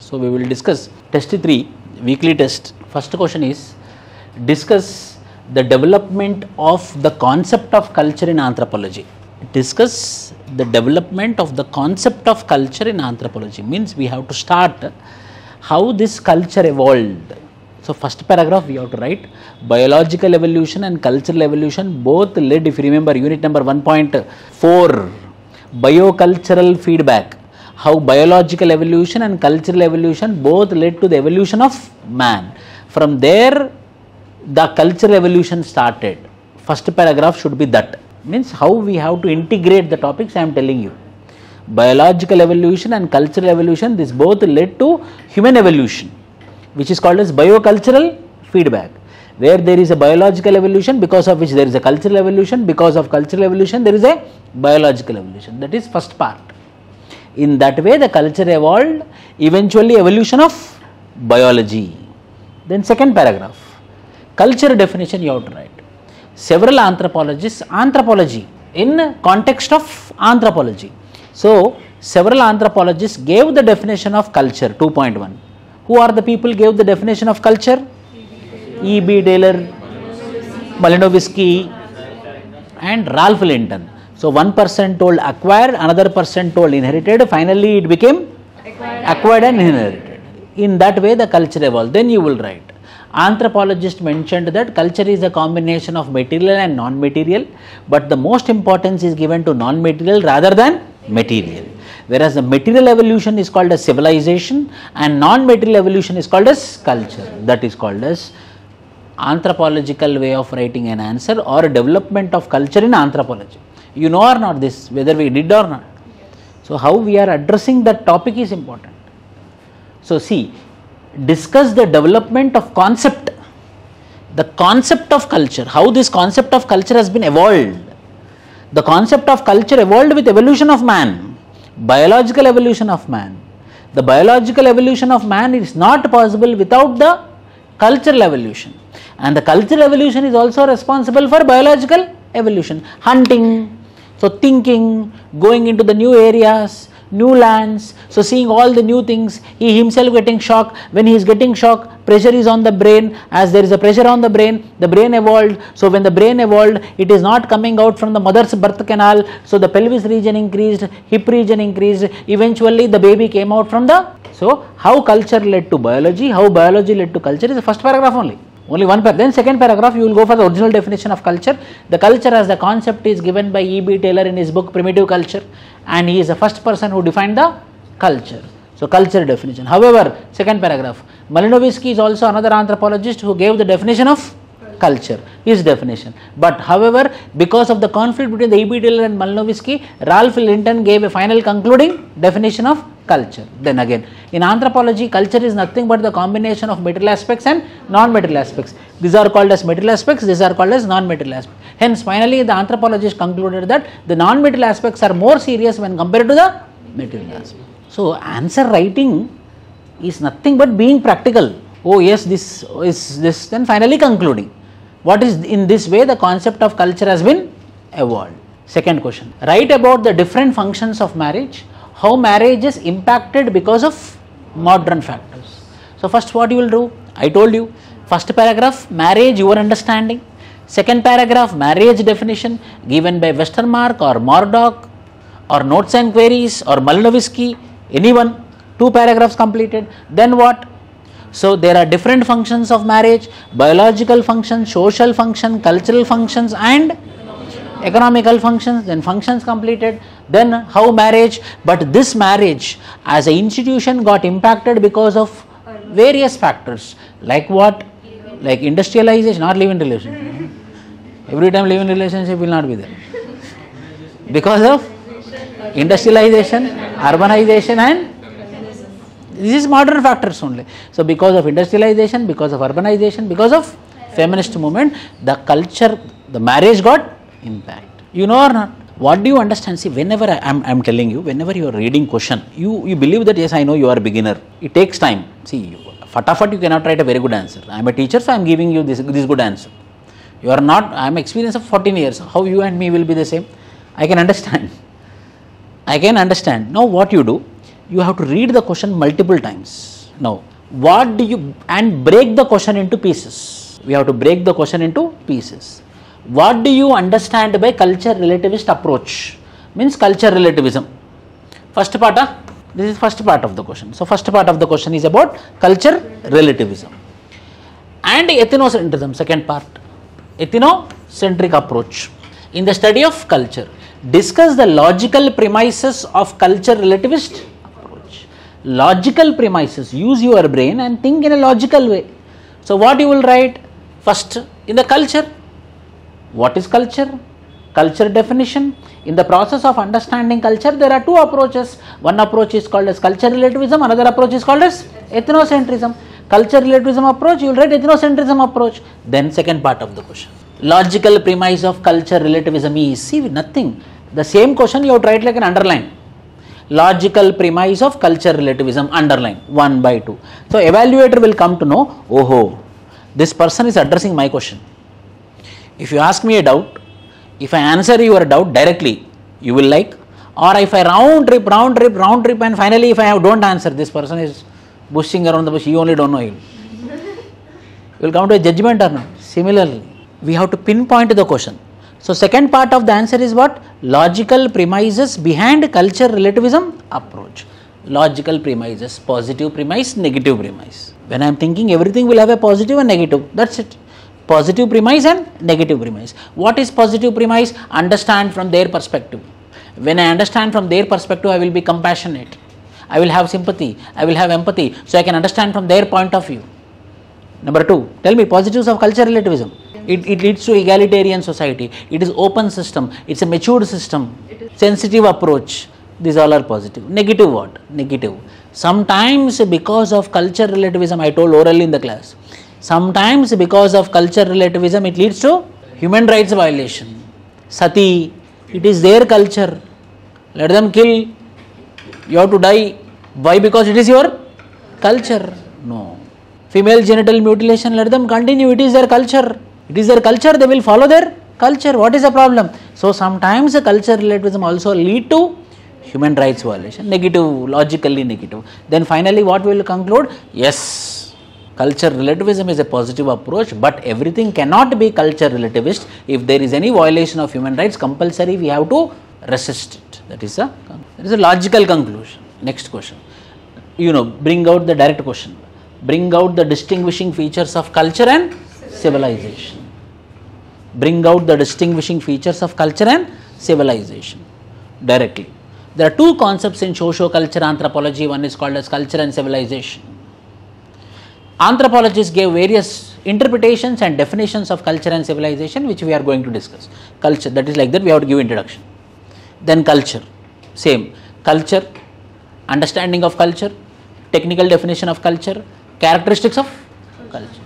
So we will discuss test 3, weekly test. First question is, discuss the development of the concept of culture in anthropology. Discuss the development of the concept of culture in anthropology. Means we have to start how this culture evolved. So first paragraph we have to write biological evolution and cultural evolution both led, if you remember unit number 1.4, biocultural feedback, how biological evolution and cultural evolution both led to the evolution of man. From there the cultural evolution started. First paragraph should be that. Means how we have to integrate the topics I am telling you. Biological evolution and cultural evolution, this both led to human evolution, which is called as biocultural feedback, where there is a biological evolution because of which there is a cultural evolution, because of cultural evolution there is a biological evolution. That is first part. In that way the culture evolved, eventually evolution of biology. Then second paragraph, culture definition you have to write. Several anthropologists, anthropology in context of anthropology. So several anthropologists gave the definition of culture 2.1. Who are the people gave the definition of culture? E.B. Taylor, Malinowski and Ralph Linton. So one person told acquired, another person told inherited, finally it became acquired and inherited. In that way the culture evolved. Then you will write, anthropologist mentioned that culture is a combination of material and non-material, but the most importance is given to non-material rather than material. Whereas the material evolution is called as civilization and non-material evolution is called as culture. That is called as anthropological way of writing an answer or development of culture in anthropology. You know or not this, whether we did or not. So how we are addressing that topic is important. So see, discuss the development of concept, the concept of culture, how this concept of culture has been evolved. The concept of culture evolved with evolution of man, biological evolution of man. The biological evolution of man is not possible without the cultural evolution, and the cultural evolution is also responsible for biological evolution. Hunting, so thinking, going into the new areas, new lands, so seeing all the new things, he himself getting shocked. When he is getting shocked, pressure is on the brain. As there is a pressure on the brain evolved. So when the brain evolved, it is not coming out from the mother's birth canal. So the pelvis region increased, hip region increased. Eventually the baby came out from the. So how culture led to biology, how biology led to culture is the first paragraph only. Only one paragraph. Then second paragraph you will go for the original definition of culture. The culture as the concept is given by E.B. Taylor in his book Primitive Culture, and he is the first person who defined the culture. So culture definition. However, second paragraph, Malinowski is also another anthropologist who gave the definition of culture, his definition. But however, because of the conflict between the E.B. Taylor and Malinowski, Ralph Linton gave a final concluding definition of culture. Then again, in anthropology, culture is nothing but the combination of material aspects and non-material aspects. These are called as material aspects, these are called as non-material aspects. Hence, finally, the anthropologist concluded that the non-material aspects are more serious when compared to the material aspects. So, answer writing is nothing but being practical. Oh yes, this is this, then finally concluding. What is in this way the concept of culture has been evolved. Second question, write about the different functions of marriage, how marriage is impacted because of modern factors. So first what you will do, I told you, first paragraph, marriage, your understanding. Second paragraph, marriage definition given by Westermark or Murdoch or Notes and Queries or Malinowski, anyone, 2 paragraphs completed. Then what? So there are different functions of marriage, biological function, social function, cultural functions and economical functions. Then functions completed. Then how marriage, but this marriage as an institution got impacted because of various factors. Like what? Like industrialization, not live-in relationship. Every time live-in relationship will not be there. Because of industrialization, urbanization and this is modern factors only. So because of industrialization, because of urbanization, because of feminist movement, the culture, the marriage got impact. You know or not? What do you understand? See, whenever I am telling you, whenever you are reading question, you believe that yes, I know you are a beginner. It takes time. See, fatafat you cannot write a very good answer. I am a teacher, so I am giving you this good answer. You are not, I am experienced of 14 years. How you and me will be the same? I can understand. I can understand. Now what you do? You have to read the question multiple times. Now, what do you, and break the question into pieces. We have to break the question into pieces. What do you understand by culture relativist approach? Means culture relativism. First part, this is first part of the question. So, first part of the question is about culture relativism. And ethnocentrism, second part. Ethnocentric approach. In the study of culture, discuss the logical premises of culture relativist approach. Logical premises, use your brain and think in a logical way. So, what you will write? First, in the culture, what is culture? Culture definition. In the process of understanding culture, there are two approaches. One approach is called as culture relativism, another approach is called as ethnocentrism. Culture relativism approach, you will write ethnocentrism approach. Then second part of the question. Logical premise of culture relativism is, see, nothing. The same question you have to write like an underline. Logical premise of culture relativism, underline, 1 by 2. So, evaluator will come to know, oh, this person is addressing my question. If you ask me a doubt, if I answer your doubt directly, you will like, or if I round trip and finally if I don't answer, this person is bushing around the bush, you only don't know him. You will come to a judgment or not. Similarly, we have to pinpoint the question. So, second part of the answer is what? Logical premises behind culture relativism approach. Logical premises, positive premise, negative premise. When I am thinking, everything will have a positive and negative, that's it. Positive premise and negative premise. What is positive premise? Understand from their perspective. When I understand from their perspective, I will be compassionate. I will have sympathy. I will have empathy. So, I can understand from their point of view. Number 2, tell me positives of culture relativism. It leads to egalitarian society. It is open system. It's a matured system. Sensitive approach. These all are positive. Negative what? Negative. Sometimes because of culture relativism, I told orally in the class. Sometimes because of culture relativism, it leads to human rights violation. Sati, it is their culture. Let them kill. You have to die. Why? Because it is your culture. No. Female genital mutilation, let them continue. It is their culture. It is their culture. They will follow their culture. What is the problem? So, sometimes the culture relativism also lead to human rights violation. Negative, logically negative. Then finally, what we will conclude? Yes, culture relativism is a positive approach, but everything cannot be culture relativist. If there is any violation of human rights, compulsory we have to resist it. That is a logical conclusion. Next question. Bring out the direct question. Bring out the distinguishing features of culture and civilization. Bring out the distinguishing features of culture and civilization directly. There are two concepts in socio-culture anthropology. One is called as culture and civilization. Anthropologists gave various interpretations and definitions of culture and civilization, which we are going to discuss. Culture, that is like that, we have to give introduction. Then culture, same. Culture, understanding of culture, technical definition of culture, characteristics of culture.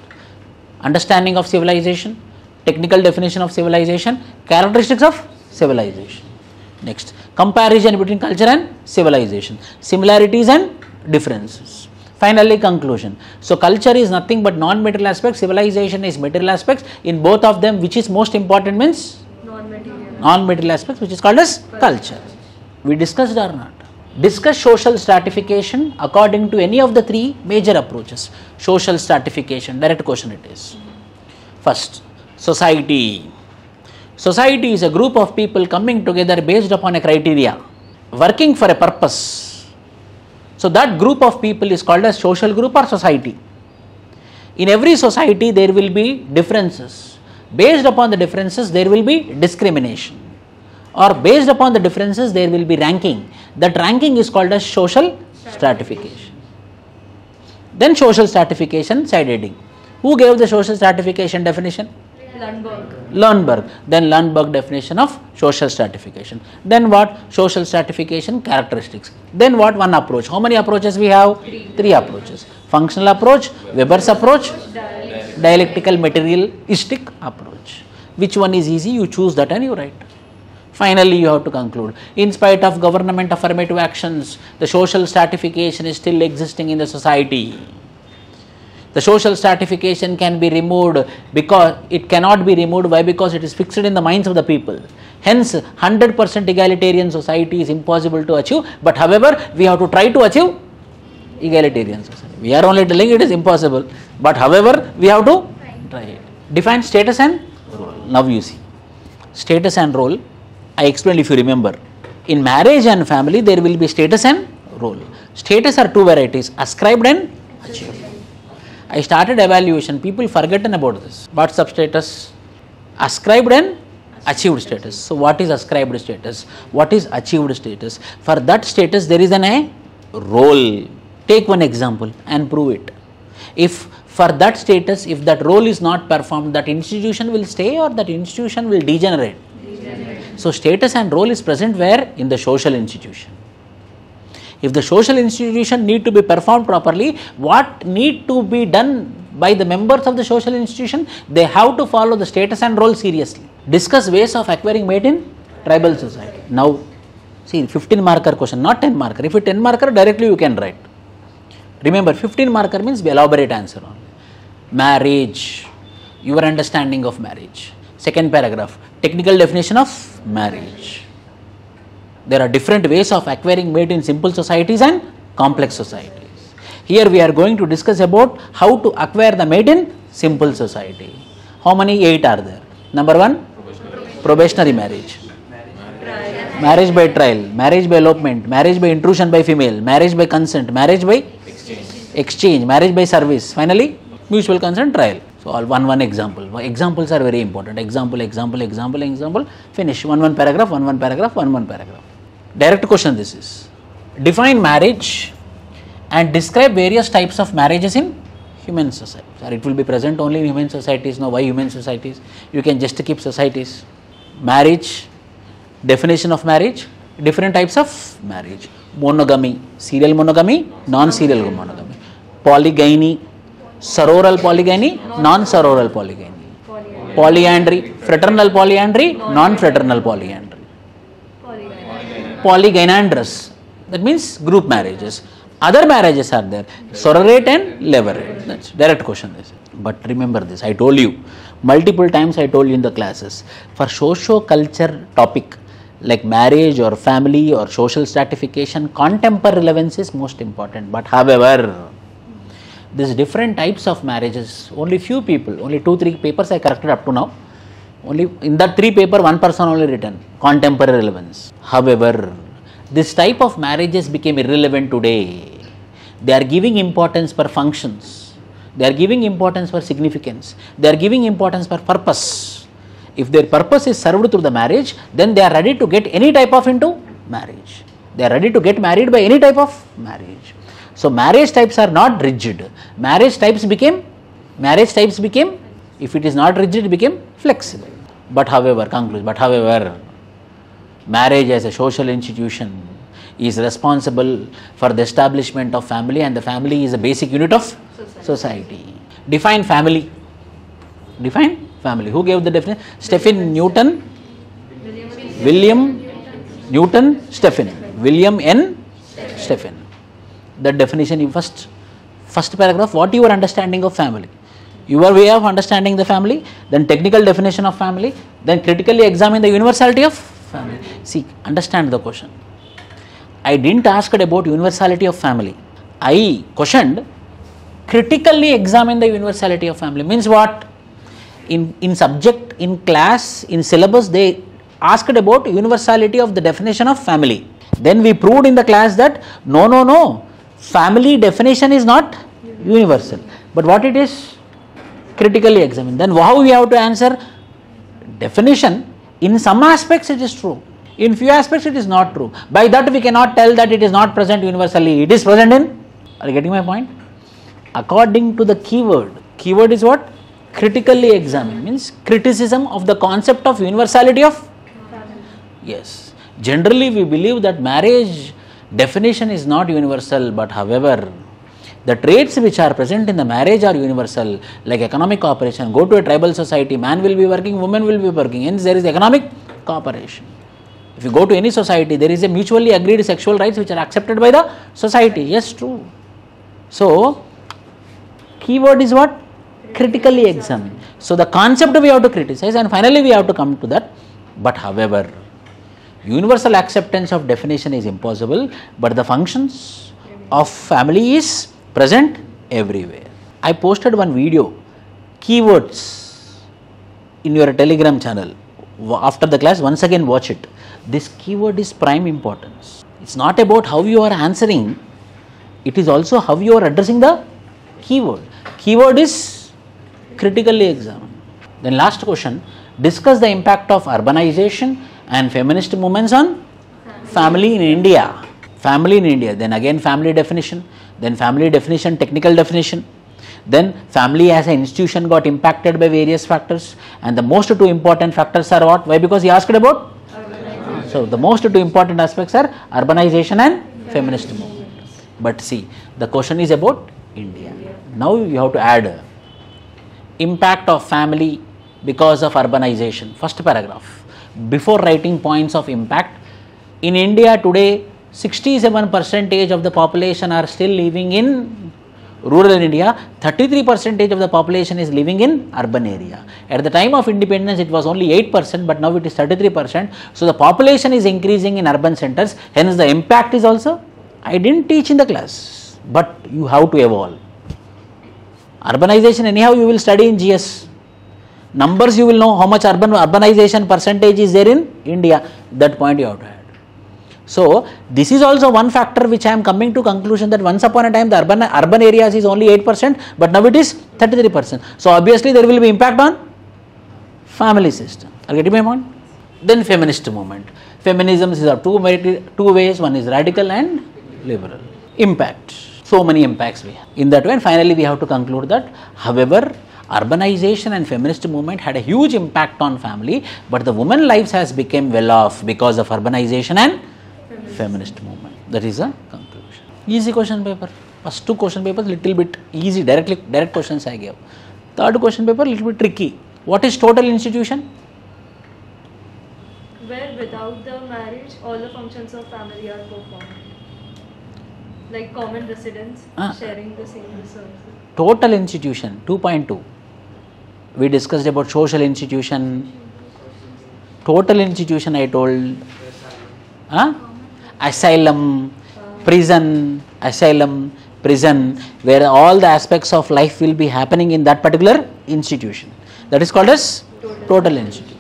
Understanding of civilization, technical definition of civilization, characteristics of civilization. Next, comparison between culture and civilization, similarities and differences. Finally, conclusion. So, culture is nothing but non-material aspects, civilization is material aspects. In both of them, which is most important means? Non-material aspects, which is called as culture. We discussed or not? Discuss social stratification according to any of the three major approaches. Social stratification, direct question it is. First, society. Society is a group of people coming together based upon a criteria, working for a purpose. So, that group of people is called as social group or society. In every society, there will be differences. Based upon the differences, there will be discrimination. Or based upon the differences, there will be ranking. That ranking is called as social stratification. Then social stratification, side heading. Who gave the social stratification definition? Lundberg. Then Lundberg definition of social stratification. Then what? Social stratification characteristics. Then what? One approach. How many approaches we have? Three approaches. Functional approach, Weber's approach, dialectical materialistic approach. Which one is easy? You choose that and you write. Finally, you have to conclude. In spite of government affirmative actions, the social stratification is still existing in the society. The social stratification can be removed because it cannot be removed. Why? Because it is fixed in the minds of the people. Hence, 100% egalitarian society is impossible to achieve. But however, we have to try to achieve egalitarian society. We are only telling it is impossible. But however, we have to try it. Define status and role. Now you see. Status and role, I explained if you remember. In marriage and family, there will be status and role. Status are two varieties, ascribed and achieved. I started evaluation, people forgotten about this. What's status? Ascribed and achieved status. So what is ascribed status? What is achieved status? For that status, there is a role. Take one example and prove it. If for that status, if that role is not performed, that institution will stay or that institution will degenerate. So status and role is present where? In the social institution. If the social institution need to be performed properly, what need to be done by the members of the social institution? They have to follow the status and role seriously. Discuss ways of acquiring mate in tribal society. Now, see 15 marker question, not 10 marker. If it 10 marker, directly you can write. Remember, 15 marker means elaborate answer on. Marriage, your understanding of marriage. Second paragraph, technical definition of marriage. There are different ways of acquiring mate in simple societies and complex societies. Here we are going to discuss about how to acquire the mate in simple society. How many? 8 are there. Number 1, probationary marriage. Marriage by trial, marriage by elopement, marriage by intrusion by female, marriage by consent, marriage by exchange, marriage by service. Finally, mutual consent trial. So all one example. Examples are very important. Example, finish. One paragraph, one paragraph. Direct question this is. Define marriage and describe various types of marriages in human society. Or it will be present only in human societies. Now why human societies? You can just keep societies. Marriage, definition of marriage, different types of marriage. Monogamy, serial monogamy, non-serial monogamy. Polygyny, sororal polygyny, non-sororal polygyny. Polyandry, fraternal polyandry, non-fraternal polyandry. Polygynandrous, that means group marriages. Other marriages are there, sororate and levirate. That's direct question. But remember this, I told you, multiple times I told you in the classes, for socio-culture topic like marriage or family or social stratification, contemporary relevance is most important. But however, these different types of marriages, only few people, only 2-3 papers I corrected up to now. Only in that 3 paper, one person only written, contemporary relevance. However, this type of marriages became irrelevant today. They are giving importance for functions. They are giving importance for significance. They are giving importance for purpose. If their purpose is served through the marriage, then they are ready to get any type of into marriage. They are ready to get married by any type of marriage. So marriage types are not rigid. Marriage types became, if it is not rigid, it became flexible. But however, marriage as a social institution is responsible for the establishment of family, and the family is a basic unit of society. Define family. Who gave the definition? William Newton Stephen. William N. Stephen. That definition in first paragraph, what your understanding of family? Your way of understanding the family, then technical definition of family, then critically examine the universality of family. See, understand the question. I didn't ask about universality of family. I questioned, critically examine the universality of family. Means what? In subject, in class, in syllabus, they asked about universality of the definition of family. Then we proved in the class that no, family definition is not universal. But what it is? Critically examine. Then how we have to answer? Definition, in some aspects it is true. In few aspects it is not true. By that we cannot tell that it is not present universally. It is present in, are you getting my point? According to the keyword. Keyword is what? Critically examine. Means criticism of the concept of universality of family. Yes. Generally we believe that marriage definition is not universal, but however, the traits which are present in the marriage are universal, like economic cooperation. Go to a tribal society, man will be working, woman will be working, hence there is economic cooperation. If you go to any society, there is a mutually agreed sexual rights which are accepted by the society. Yes, true. So, keyword is what? Critically examine. So, the concept we have to criticize, and finally we have to come to that. But however, universal acceptance of definition is impossible, but the functions of family is present everywhere. I posted one video, keywords, in your Telegram channel. After the class, once again watch it. This keyword is prime importance. It's not about how you are answering, it is also how you are addressing the keyword. Keyword is critically examined. Then last question, discuss the impact of urbanization and feminist movements on family in India. Family in India, then again family definition, then family definition, technical definition. Then family as an institution got impacted by various factors, and the most two important factors are what? Why? Because he asked about urbanization. So the most two important aspects are urbanization and feminist movement. But see, the question is about India. Now you have to add impact of family because of urbanization. First paragraph. Before writing points of impact, in India today 67% of the population are still living in rural India, 33% of the population is living in urban area. At the time of independence it was only 8%, but now it is 33%. So the population is increasing in urban centers, hence the impact is also, I didn't teach in the class, but you have to evolve. Urbanization anyhow you will study in GS. Numbers you will know how much urbanization percentage is there in India, that point you have to add. So this is also one factor which I am coming to conclusion that once upon a time the urban areas is only 8%, but now it is 33%. So obviously there will be impact on family system. Are you getting my point? Then feminist movement. Feminism is of two ways, one is radical and liberal. Impact. So many impacts we have. In that way, and finally we have to conclude that however urbanization and feminist movement had a huge impact on family, but the women lives has become well off because of urbanization and feminist movement. That is a conclusion. Easy question paper. First two question papers little bit easy, direct questions I gave. Third question paper little bit tricky. What is total institution? Where without the marriage all the functions of family are performed. Like common residence, sharing the same resources. Total institution 2.2. We discussed about social institution. Total institution I told. Asylum, prison, where all the aspects of life will be happening in that particular institution. That is called as total institution.